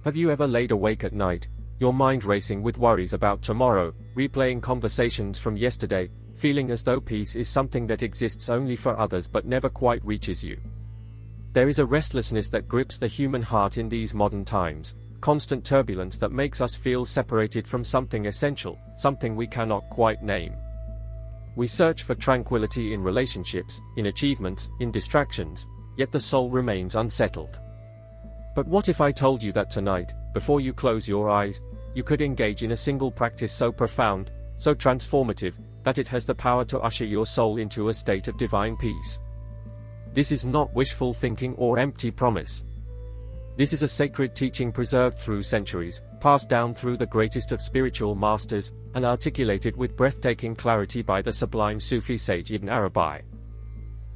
Have you ever laid awake at night, your mind racing with worries about tomorrow, replaying conversations from yesterday, feeling as though peace is something that exists only for others but never quite reaches you? There is a restlessness that grips the human heart in these modern times, constant turbulence that makes us feel separated from something essential, something we cannot quite name. We search for tranquility in relationships, in achievements, in distractions, yet the soul remains unsettled. But what if I told you that tonight, before you close your eyes, you could engage in a single practice so profound, so transformative, that it has the power to usher your soul into a state of divine peace? This is not wishful thinking or empty promise. This is a sacred teaching preserved through centuries, passed down through the greatest of spiritual masters, and articulated with breathtaking clarity by the sublime Sufi sage Ibn Arabi.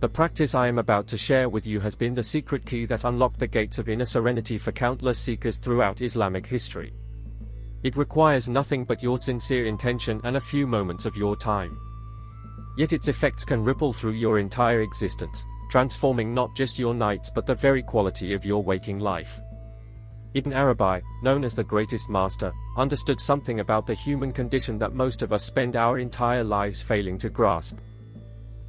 The practice I am about to share with you has been the secret key that unlocked the gates of inner serenity for countless seekers throughout Islamic history. It requires nothing but your sincere intention and a few moments of your time. Yet its effects can ripple through your entire existence, transforming not just your nights but the very quality of your waking life. Ibn Arabi, known as the greatest master, understood something about the human condition that most of us spend our entire lives failing to grasp.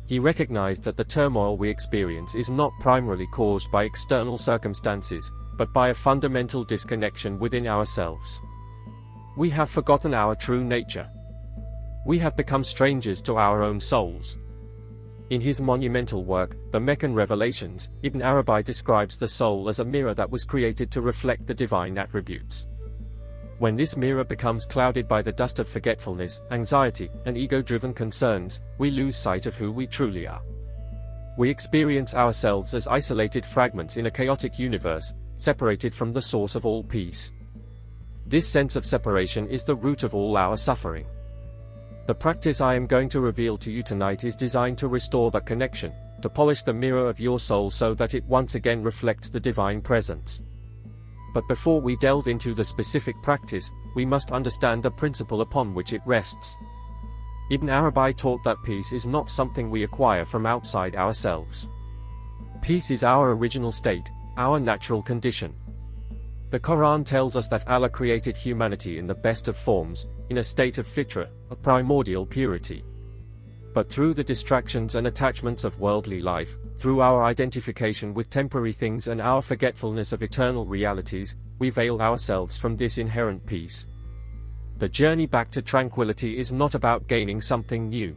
He recognized that the turmoil we experience is not primarily caused by external circumstances, but by a fundamental disconnection within ourselves. We have forgotten our true nature. We have become strangers to our own souls. In his monumental work, The Meccan Revelations, Ibn Arabi describes the soul as a mirror that was created to reflect the divine attributes. When this mirror becomes clouded by the dust of forgetfulness, anxiety, and ego-driven concerns, we lose sight of who we truly are. We experience ourselves as isolated fragments in a chaotic universe, separated from the source of all peace. This sense of separation is the root of all our suffering. The practice I am going to reveal to you tonight is designed to restore that connection, to polish the mirror of your soul so that it once again reflects the divine presence. But before we delve into the specific practice, we must understand the principle upon which it rests. Ibn Arabi taught that peace is not something we acquire from outside ourselves. Peace is our original state, our natural condition. The Quran tells us that Allah created humanity in the best of forms, in a state of fitra, of primordial purity. But through the distractions and attachments of worldly life, through our identification with temporary things and our forgetfulness of eternal realities, we veil ourselves from this inherent peace. The journey back to tranquility is not about gaining something new.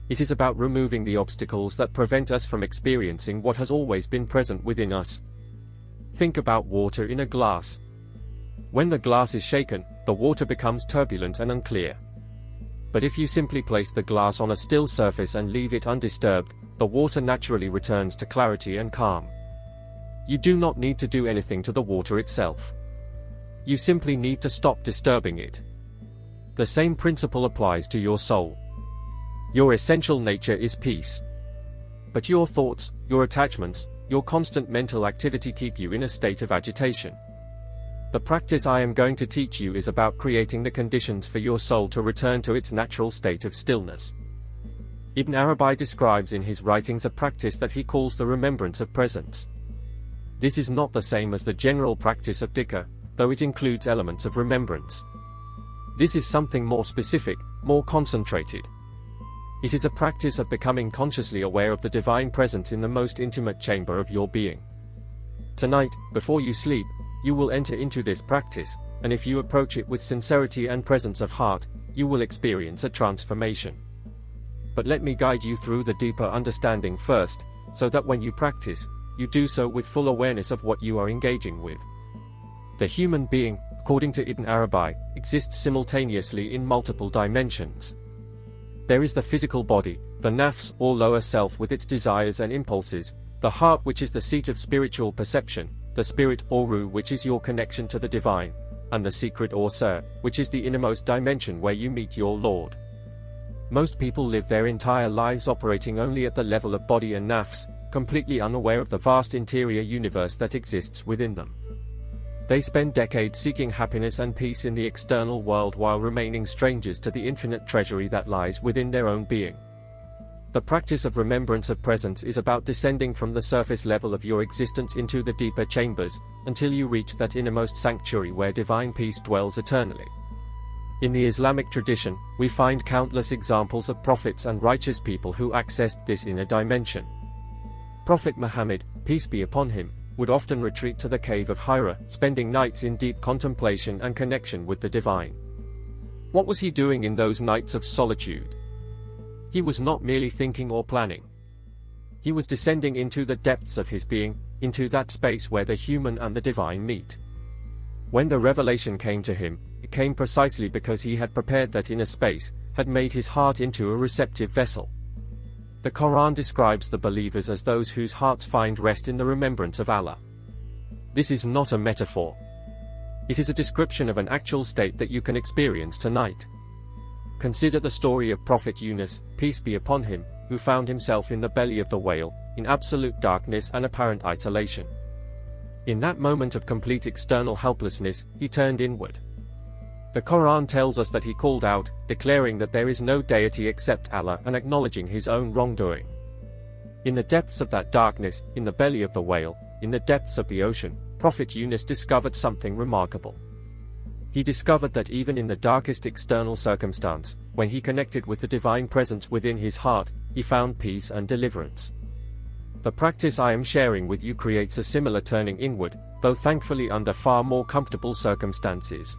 It is about removing the obstacles that prevent us from experiencing what has always been present within us. Think about water in a glass. When the glass is shaken, the water becomes turbulent and unclear. But if you simply place the glass on a still surface and leave it undisturbed, the water naturally returns to clarity and calm. You do not need to do anything to the water itself. You simply need to stop disturbing it. The same principle applies to your soul. Your essential nature is peace. But your thoughts, your attachments, your constant mental activity keep you in a state of agitation. The practice I am going to teach you is about creating the conditions for your soul to return to its natural state of stillness. Ibn Arabi describes in his writings a practice that he calls the remembrance of presence. This is not the same as the general practice of dhikr, though it includes elements of remembrance. This is something more specific, more concentrated. It is a practice of becoming consciously aware of the divine presence in the most intimate chamber of your being. Tonight, before you sleep, you will enter into this practice, and if you approach it with sincerity and presence of heart, you will experience a transformation. But let me guide you through the deeper understanding first, so that when you practice, you do so with full awareness of what you are engaging with. The human being, according to Ibn Arabi, exists simultaneously in multiple dimensions. There is the physical body, the nafs or lower self with its desires and impulses, the heart which is the seat of spiritual perception, the spirit or ruh which is your connection to the divine, and the secret or sir, which is the innermost dimension where you meet your Lord. Most people live their entire lives operating only at the level of body and nafs, completely unaware of the vast interior universe that exists within them. They spend decades seeking happiness and peace in the external world while remaining strangers to the infinite treasury that lies within their own being. The practice of remembrance of presence is about descending from the surface level of your existence into the deeper chambers, until you reach that innermost sanctuary where divine peace dwells eternally. In the Islamic tradition, we find countless examples of prophets and righteous people who accessed this inner dimension. Prophet Muhammad, peace be upon him, would often retreat to the cave of Hira, spending nights in deep contemplation and connection with the divine. What was he doing in those nights of solitude? He was not merely thinking or planning. He was descending into the depths of his being, into that space where the human and the divine meet. When the revelation came to him, it came precisely because he had prepared that inner space, had made his heart into a receptive vessel. The Quran describes the believers as those whose hearts find rest in the remembrance of Allah. This is not a metaphor. It is a description of an actual state that you can experience tonight. Consider the story of Prophet Yunus, peace be upon him, who found himself in the belly of the whale, in absolute darkness and apparent isolation. In that moment of complete external helplessness, he turned inward. The Quran tells us that he called out, declaring that there is no deity except Allah and acknowledging his own wrongdoing. In the depths of that darkness, in the belly of the whale, in the depths of the ocean, Prophet Yunus discovered something remarkable. He discovered that even in the darkest external circumstance, when he connected with the divine presence within his heart, he found peace and deliverance. The practice I am sharing with you creates a similar turning inward, though thankfully under far more comfortable circumstances.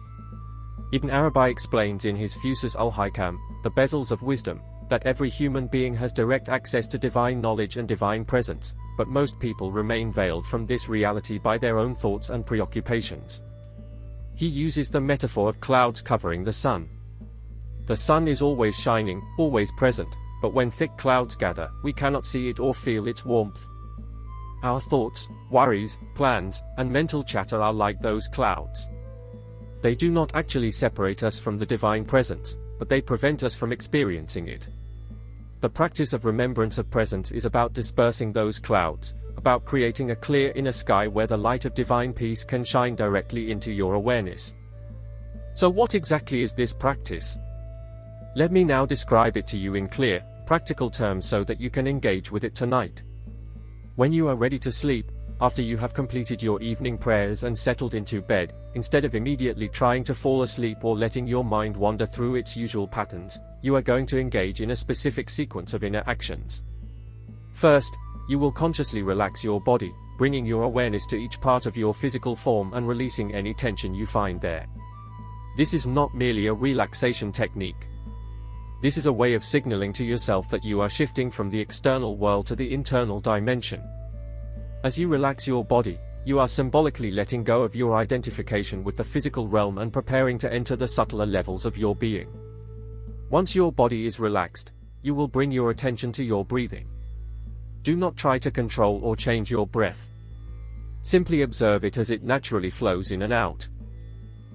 Ibn Arabi explains in his Fusus al-Hikam, the bezels of wisdom, that every human being has direct access to divine knowledge and divine presence, but most people remain veiled from this reality by their own thoughts and preoccupations. He uses the metaphor of clouds covering the sun. The sun is always shining, always present, but when thick clouds gather, we cannot see it or feel its warmth. Our thoughts, worries, plans, and mental chatter are like those clouds. They do not actually separate us from the divine presence, but they prevent us from experiencing it. The practice of remembrance of presence is about dispersing those clouds, about creating a clear inner sky where the light of divine peace can shine directly into your awareness. So what exactly is this practice? Let me now describe it to you in clear, practical terms so that you can engage with it tonight. When you are ready to sleep, after you have completed your evening prayers and settled into bed, instead of immediately trying to fall asleep or letting your mind wander through its usual patterns, you are going to engage in a specific sequence of inner actions. First, you will consciously relax your body, bringing your awareness to each part of your physical form and releasing any tension you find there. This is not merely a relaxation technique. This is a way of signaling to yourself that you are shifting from the external world to the internal dimension. As you relax your body, you are symbolically letting go of your identification with the physical realm and preparing to enter the subtler levels of your being. Once your body is relaxed, you will bring your attention to your breathing. Do not try to control or change your breath. Simply observe it as it naturally flows in and out.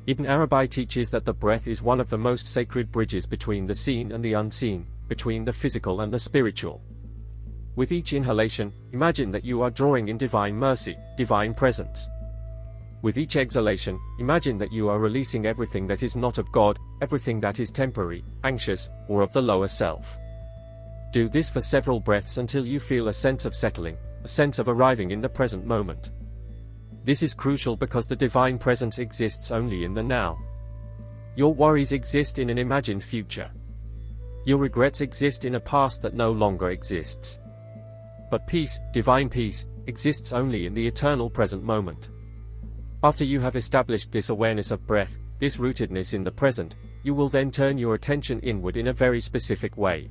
Ibn Arabi teaches that the breath is one of the most sacred bridges between the seen and the unseen, between the physical and the spiritual. With each inhalation, imagine that you are drawing in divine mercy, divine presence. With each exhalation, imagine that you are releasing everything that is not of God, everything that is temporary, anxious, or of the lower self. Do this for several breaths until you feel a sense of settling, a sense of arriving in the present moment. This is crucial because the divine presence exists only in the now. Your worries exist in an imagined future. Your regrets exist in a past that no longer exists. But peace, divine peace, exists only in the eternal present moment. After you have established this awareness of breath, this rootedness in the present, you will then turn your attention inward in a very specific way.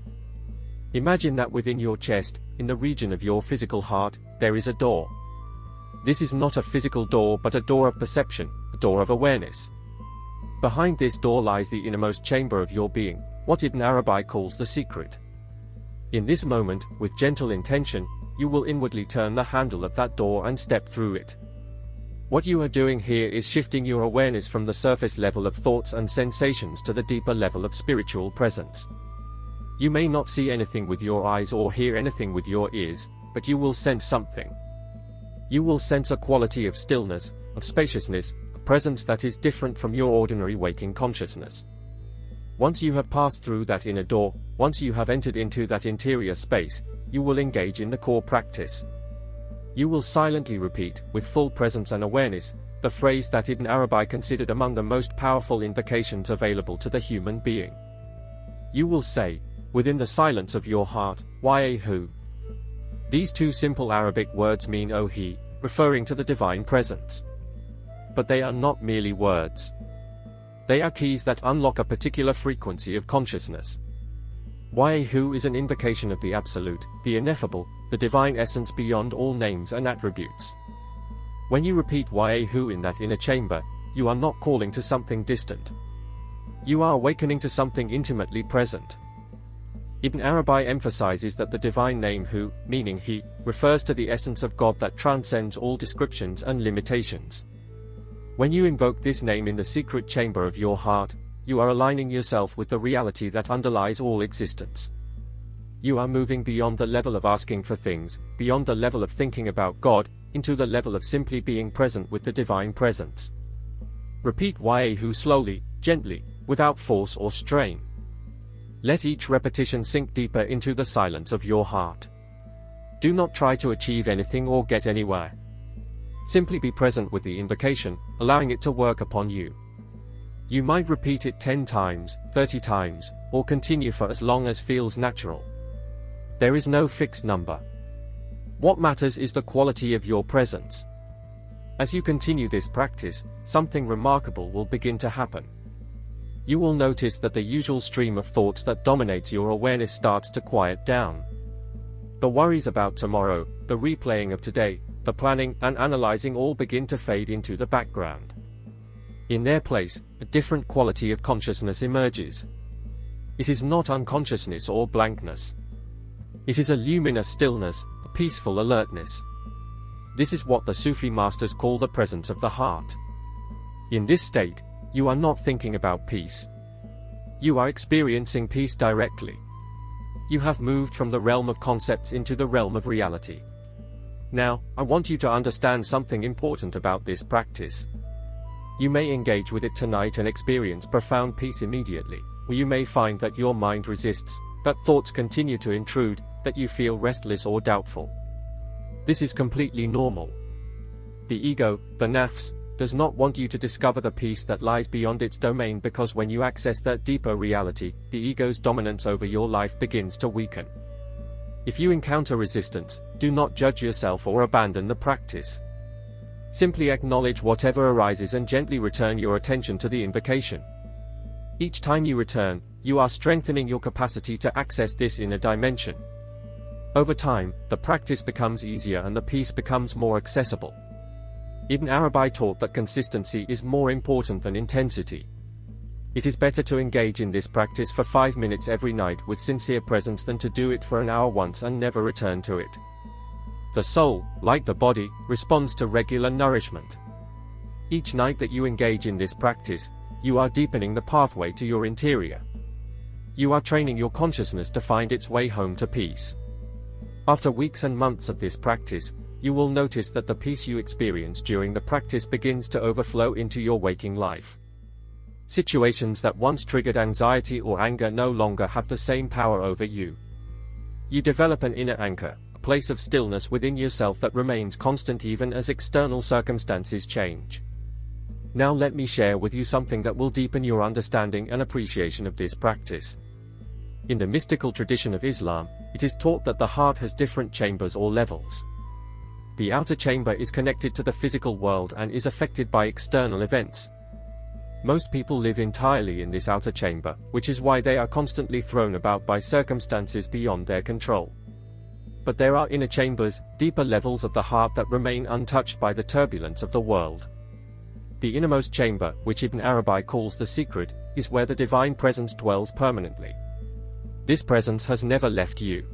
Imagine that within your chest, in the region of your physical heart, there is a door. This is not a physical door but a door of perception, a door of awareness. Behind this door lies the innermost chamber of your being, what Ibn Arabi calls the secret. In this moment, with gentle intention, you will inwardly turn the handle of that door and step through it. What you are doing here is shifting your awareness from the surface level of thoughts and sensations to the deeper level of spiritual presence. You may not see anything with your eyes or hear anything with your ears, but you will sense something. You will sense a quality of stillness, of spaciousness, a presence that is different from your ordinary waking consciousness. Once you have passed through that inner door, once you have entered into that interior space, you will engage in the core practice. You will silently repeat, with full presence and awareness, the phrase that Ibn Arabi considered among the most powerful invocations available to the human being. You will say, within the silence of your heart, Wayahu. These two simple Arabic words mean "O He," referring to the divine presence. But they are not merely words. They are keys that unlock a particular frequency of consciousness. Wayahu is an invocation of the Absolute, the Ineffable, the divine essence beyond all names and attributes. When you repeat Wayahu in that inner chamber, you are not calling to something distant. You are awakening to something intimately present. Ibn Arabi emphasizes that the divine name Hu, meaning He, refers to the essence of God that transcends all descriptions and limitations. When you invoke this name in the secret chamber of your heart, you are aligning yourself with the reality that underlies all existence. You are moving beyond the level of asking for things, beyond the level of thinking about God, into the level of simply being present with the divine presence. Repeat Wayahu slowly, gently, without force or strain. Let each repetition sink deeper into the silence of your heart. Do not try to achieve anything or get anywhere. Simply be present with the invocation, allowing it to work upon you. You might repeat it 10 times, 30 times, or continue for as long as feels natural. There is no fixed number. What matters is the quality of your presence. As you continue this practice, something remarkable will begin to happen. You will notice that the usual stream of thoughts that dominates your awareness starts to quiet down. The worries about tomorrow, the replaying of today, the planning and analyzing all begin to fade into the background. In their place, a different quality of consciousness emerges. It is not unconsciousness or blankness. It is a luminous stillness, a peaceful alertness. This is what the Sufi masters call the presence of the heart. In this state, you are not thinking about peace. You are experiencing peace directly. You have moved from the realm of concepts into the realm of reality. Now, I want you to understand something important about this practice. You may engage with it tonight and experience profound peace immediately, or you may find that your mind resists, that thoughts continue to intrude, that you feel restless or doubtful. This is completely normal. The ego, the nafs, does not want you to discover the peace that lies beyond its domain, because when you access that deeper reality, the ego's dominance over your life begins to weaken. If you encounter resistance, do not judge yourself or abandon the practice. Simply acknowledge whatever arises and gently return your attention to the invocation. Each time you return, you are strengthening your capacity to access this inner dimension. Over time, the practice becomes easier and the peace becomes more accessible. Ibn Arabi taught that consistency is more important than intensity. It is better to engage in this practice for 5 minutes every night with sincere presence than to do it for an hour once and never return to it. The soul, like the body, responds to regular nourishment. Each night that you engage in this practice, you are deepening the pathway to your interior. You are training your consciousness to find its way home to peace. After weeks and months of this practice, you will notice that the peace you experience during the practice begins to overflow into your waking life. Situations that once triggered anxiety or anger no longer have the same power over you. You develop an inner anchor, a place of stillness within yourself that remains constant even as external circumstances change. Now let me share with you something that will deepen your understanding and appreciation of this practice. In the mystical tradition of Islam, it is taught that the heart has different chambers or levels. The outer chamber is connected to the physical world and is affected by external events. Most people live entirely in this outer chamber, which is why they are constantly thrown about by circumstances beyond their control. But there are inner chambers, deeper levels of the heart that remain untouched by the turbulence of the world. The innermost chamber, which Ibn Arabi calls the secret, is where the divine presence dwells permanently. This presence has never left you.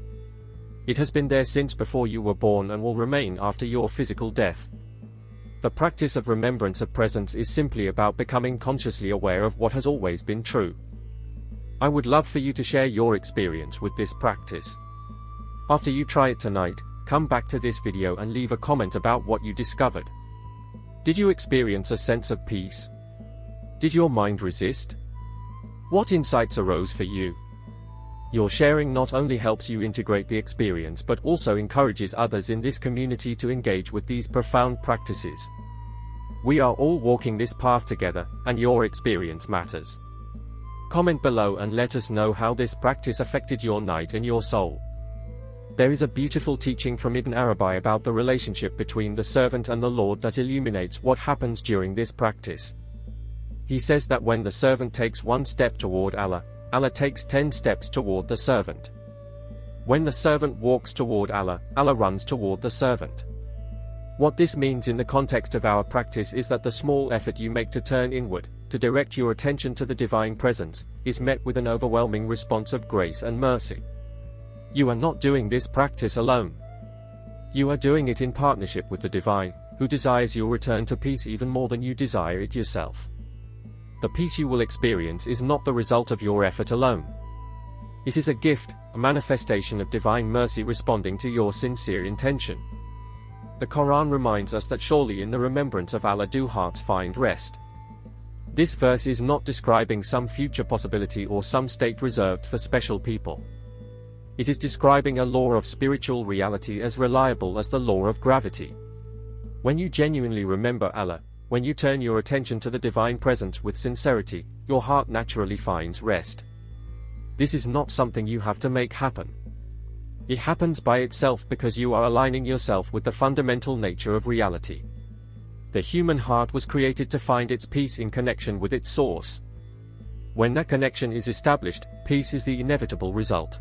It has been there since before you were born and will remain after your physical death. The practice of remembrance of presence is simply about becoming consciously aware of what has always been true. I would love for you to share your experience with this practice. After you try it tonight, come back to this video and leave a comment about what you discovered. Did you experience a sense of peace? Did your mind resist? What insights arose for you? Your sharing not only helps you integrate the experience but also encourages others in this community to engage with these profound practices. We are all walking this path together, and your experience matters. Comment below and let us know how this practice affected your night and your soul. There is a beautiful teaching from Ibn Arabi about the relationship between the servant and the Lord that illuminates what happens during this practice. He says that when the servant takes one step toward Allah, Allah takes 10 steps toward the servant. When the servant walks toward Allah, Allah runs toward the servant. What this means in the context of our practice is that the small effort you make to turn inward, to direct your attention to the divine presence, is met with an overwhelming response of grace and mercy. You are not doing this practice alone. You are doing it in partnership with the divine, who desires your return to peace even more than you desire it yourself. The peace you will experience is not the result of your effort alone. It is a gift, a manifestation of divine mercy responding to your sincere intention. The Quran reminds us that surely in the remembrance of Allah do hearts find rest. This verse is not describing some future possibility or some state reserved for special people. It is describing a law of spiritual reality as reliable as the law of gravity. When you genuinely remember Allah, when you turn your attention to the divine presence with sincerity, your heart naturally finds rest. This is not something you have to make happen. It happens by itself because you are aligning yourself with the fundamental nature of reality. The human heart was created to find its peace in connection with its source. When that connection is established, peace is the inevitable result.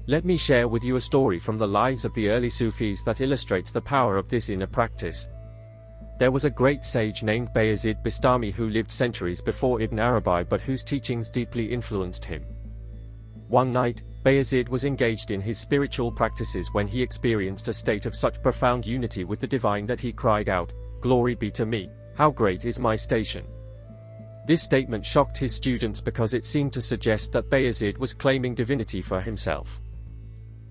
Let me share with you a story from the lives of the early Sufis that illustrates the power of this inner practice. There was a great sage named Bayezid Bistami who lived centuries before Ibn Arabi but whose teachings deeply influenced him. One night, Bayezid was engaged in his spiritual practices when he experienced a state of such profound unity with the divine that he cried out, "Glory be to me, how great is my station." This statement shocked his students because it seemed to suggest that Bayezid was claiming divinity for himself.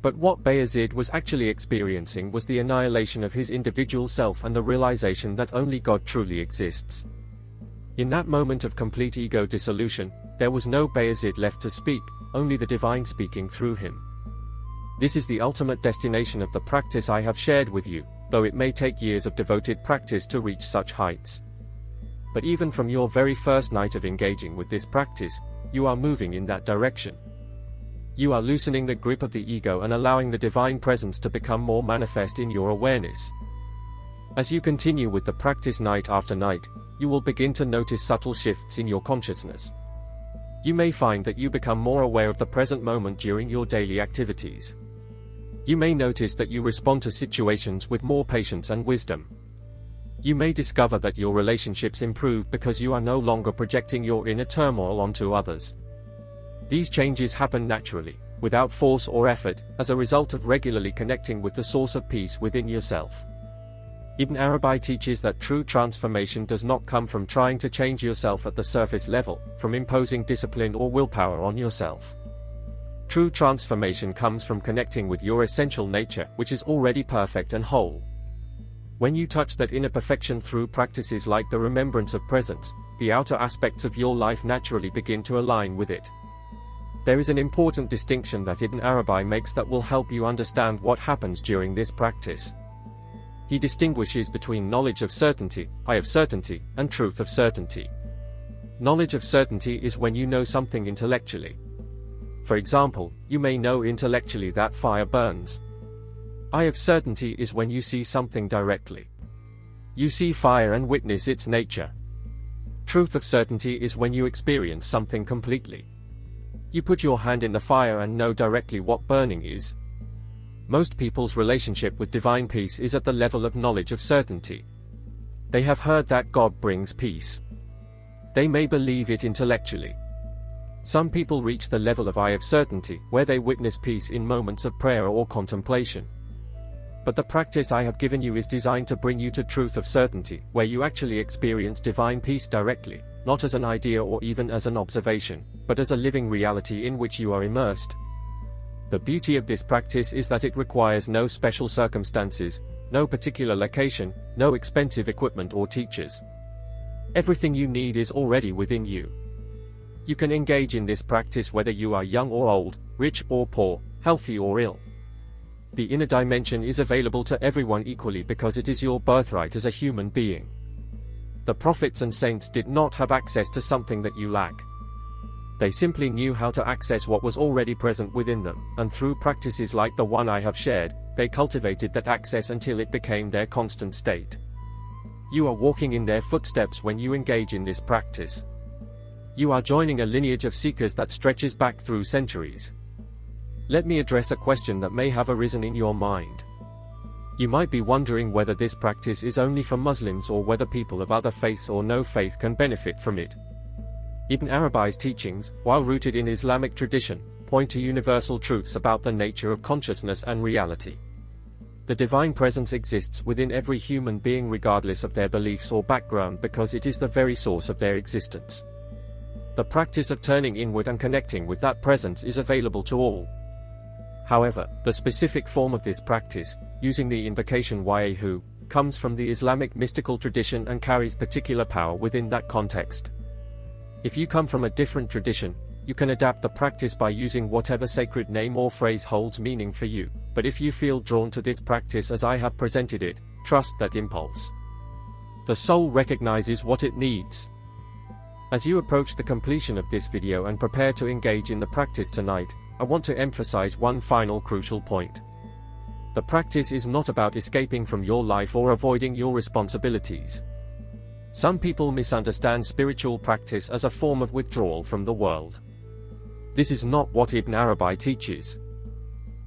But what Bayezid was actually experiencing was the annihilation of his individual self and the realization that only God truly exists. In that moment of complete ego dissolution, there was no Bayezid left to speak, only the divine speaking through him. This is the ultimate destination of the practice I have shared with you, though it may take years of devoted practice to reach such heights. But even from your very first night of engaging with this practice, you are moving in that direction. You are loosening the grip of the ego and allowing the divine presence to become more manifest in your awareness. As you continue with the practice night after night, you will begin to notice subtle shifts in your consciousness. You may find that you become more aware of the present moment during your daily activities. You may notice that you respond to situations with more patience and wisdom. You may discover that your relationships improve because you are no longer projecting your inner turmoil onto others. These changes happen naturally, without force or effort, as a result of regularly connecting with the source of peace within yourself. Ibn Arabi teaches that true transformation does not come from trying to change yourself at the surface level, from imposing discipline or willpower on yourself. True transformation comes from connecting with your essential nature, which is already perfect and whole. When you touch that inner perfection through practices like the remembrance of presence, the outer aspects of your life naturally begin to align with it. There is an important distinction that Ibn Arabi makes that will help you understand what happens during this practice. He distinguishes between knowledge of certainty, I of certainty, and truth of certainty. Knowledge of certainty is when you know something intellectually. For example, you may know intellectually that fire burns. I of certainty is when you see something directly. You see fire and witness its nature. Truth of certainty is when you experience something completely. You put your hand in the fire and know directly what burning is. Most people's relationship with divine peace is at the level of knowledge of certainty. They have heard that God brings peace. They may believe it intellectually. Some people reach the level of I of certainty, where they witness peace in moments of prayer or contemplation. But the practice I have given you is designed to bring you to truth of certainty, where you actually experience divine peace directly, not as an idea or even as an observation, but as a living reality in which you are immersed. The beauty of this practice is that it requires no special circumstances, no particular location, no expensive equipment or teachers. Everything you need is already within you. You can engage in this practice whether you are young or old, rich or poor, healthy or ill. The inner dimension is available to everyone equally because it is your birthright as a human being. The prophets and saints did not have access to something that you lack. They simply knew how to access what was already present within them, and through practices like the one I have shared, they cultivated that access until it became their constant state. You are walking in their footsteps when you engage in this practice. You are joining a lineage of seekers that stretches back through centuries. Let me address a question that may have arisen in your mind. You might be wondering whether this practice is only for Muslims or whether people of other faiths or no faith can benefit from it. Ibn Arabi's teachings, while rooted in Islamic tradition, point to universal truths about the nature of consciousness and reality. The divine presence exists within every human being regardless of their beliefs or background because it is the very source of their existence. The practice of turning inward and connecting with that presence is available to all. However, the specific form of this practice, using the invocation Wayahu, comes from the Islamic mystical tradition and carries particular power within that context. If you come from a different tradition, you can adapt the practice by using whatever sacred name or phrase holds meaning for you, but if you feel drawn to this practice as I have presented it, trust that impulse. The soul recognizes what it needs. As you approach the completion of this video and prepare to engage in the practice tonight, I want to emphasize one final crucial point. The practice is not about escaping from your life or avoiding your responsibilities. Some people misunderstand spiritual practice as a form of withdrawal from the world. This is not what Ibn Arabi teaches.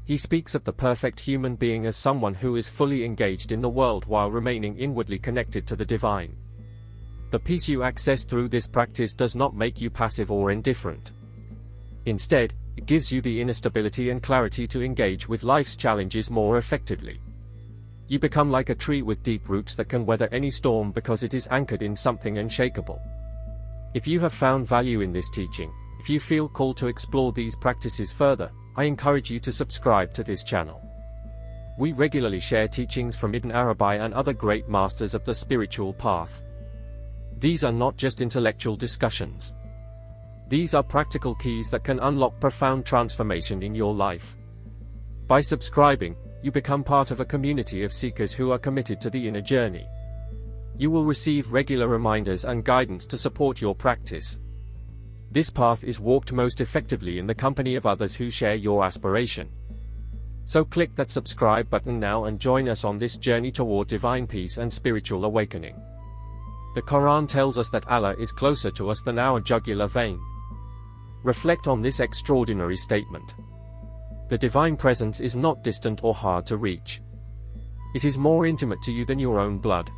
He speaks of the perfect human being as someone who is fully engaged in the world while remaining inwardly connected to the divine. The peace you access through this practice does not make you passive or indifferent. Instead, it gives you the inner stability and clarity to engage with life's challenges more effectively. You become like a tree with deep roots that can weather any storm because it is anchored in something unshakable. If you have found value in this teaching, if you feel called to explore these practices further, I encourage you to subscribe to this channel. We regularly share teachings from Ibn Arabi and other great masters of the spiritual path. These are not just intellectual discussions. These are practical keys that can unlock profound transformation in your life. By subscribing, you become part of a community of seekers who are committed to the inner journey. You will receive regular reminders and guidance to support your practice. This path is walked most effectively in the company of others who share your aspiration. So click that subscribe button now and join us on this journey toward divine peace and spiritual awakening. The Quran tells us that Allah is closer to us than our jugular vein. Reflect on this extraordinary statement. The divine presence is not distant or hard to reach. It is more intimate to you than your own blood.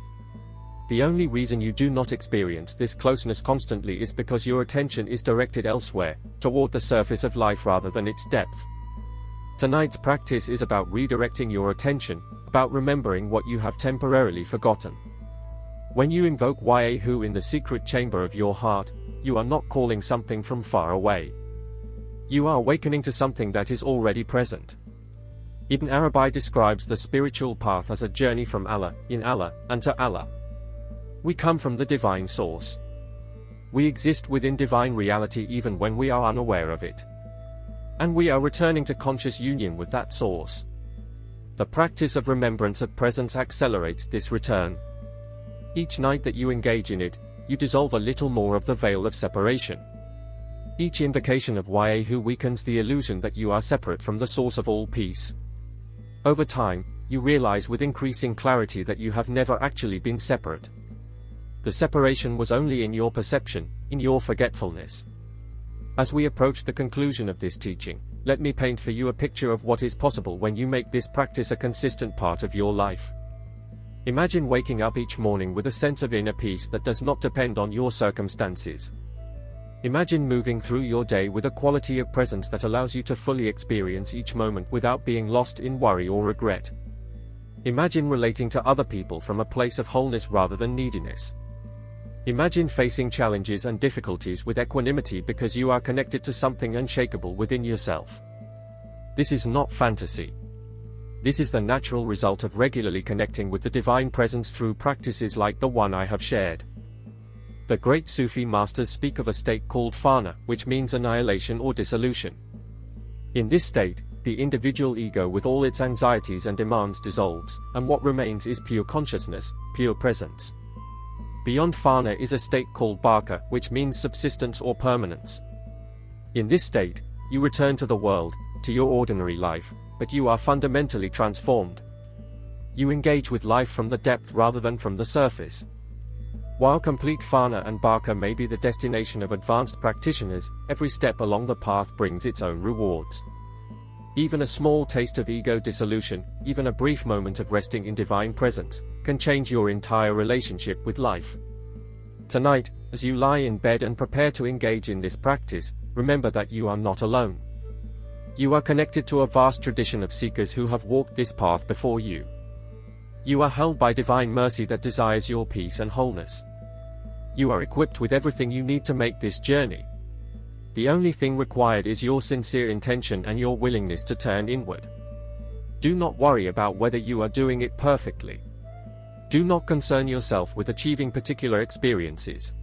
The only reason you do not experience this closeness constantly is because your attention is directed elsewhere, toward the surface of life rather than its depth. Tonight's practice is about redirecting your attention, about remembering what you have temporarily forgotten. When you invoke Wayahu in the secret chamber of your heart, you are not calling something from far away. You are awakening to something that is already present. Ibn Arabi describes the spiritual path as a journey from Allah, in Allah, and to Allah. We come from the divine source. We exist within divine reality even when we are unaware of it. And we are returning to conscious union with that source. The practice of remembrance of presence accelerates this return. Each night that you engage in it, you dissolve a little more of the veil of separation. Each invocation of Wayahu weakens the illusion that you are separate from the source of all peace. Over time, you realize with increasing clarity that you have never actually been separate. The separation was only in your perception, in your forgetfulness. As we approach the conclusion of this teaching, let me paint for you a picture of what is possible when you make this practice a consistent part of your life. Imagine waking up each morning with a sense of inner peace that does not depend on your circumstances. Imagine moving through your day with a quality of presence that allows you to fully experience each moment without being lost in worry or regret. Imagine relating to other people from a place of wholeness rather than neediness. Imagine facing challenges and difficulties with equanimity because you are connected to something unshakable within yourself. This is not fantasy. This is the natural result of regularly connecting with the divine presence through practices like the one I have shared. The great Sufi masters speak of a state called fana, which means annihilation or dissolution. In this state, the individual ego with all its anxieties and demands dissolves, and what remains is pure consciousness, pure presence. Beyond fana is a state called baka, which means subsistence or permanence. In this state, you return to the world, to your ordinary life, but you are fundamentally transformed. You engage with life from the depth rather than from the surface. While complete fana and baka may be the destination of advanced practitioners, every step along the path brings its own rewards. Even a small taste of ego dissolution, even a brief moment of resting in divine presence, can change your entire relationship with life. Tonight, as you lie in bed and prepare to engage in this practice, remember that you are not alone. You are connected to a vast tradition of seekers who have walked this path before you. You are held by divine mercy that desires your peace and wholeness. You are equipped with everything you need to make this journey. The only thing required is your sincere intention and your willingness to turn inward. Do not worry about whether you are doing it perfectly. Do not concern yourself with achieving particular experiences.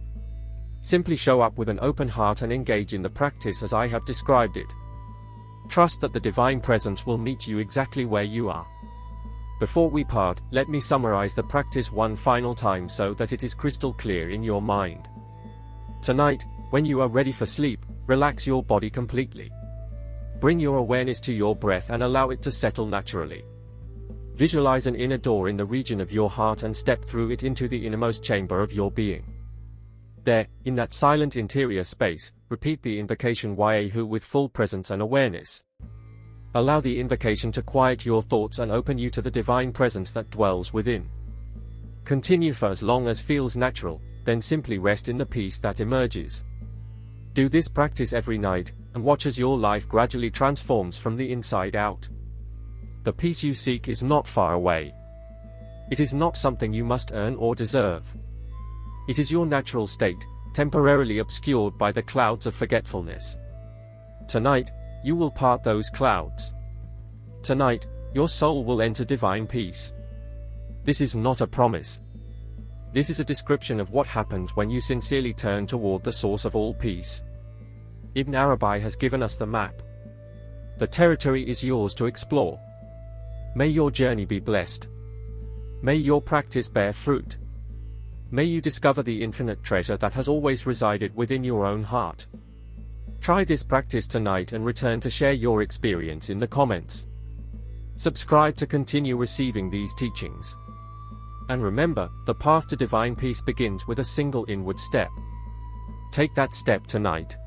Simply show up with an open heart and engage in the practice as I have described it. Trust that the divine presence will meet you exactly where you are. Before we part, let me summarize the practice one final time so that it is crystal clear in your mind. Tonight, when you are ready for sleep, relax your body completely. Bring your awareness to your breath and allow it to settle naturally. Visualize an inner door in the region of your heart and step through it into the innermost chamber of your being. There, in that silent interior space, repeat the invocation Yahu with full presence and awareness. Allow the invocation to quiet your thoughts and open you to the divine presence that dwells within. Continue for as long as feels natural, then simply rest in the peace that emerges. Do this practice every night, and watch as your life gradually transforms from the inside out. The peace you seek is not far away. It is not something you must earn or deserve. It is your natural state, temporarily obscured by the clouds of forgetfulness. Tonight, you will part those clouds. Tonight, your soul will enter divine peace. This is not a promise. This is a description of what happens when you sincerely turn toward the source of all peace. Ibn Arabi has given us the map. The territory is yours to explore. May your journey be blessed. May your practice bear fruit. May you discover the infinite treasure that has always resided within your own heart. Try this practice tonight and return to share your experience in the comments. Subscribe to continue receiving these teachings. And remember, the path to divine peace begins with a single inward step. Take that step tonight.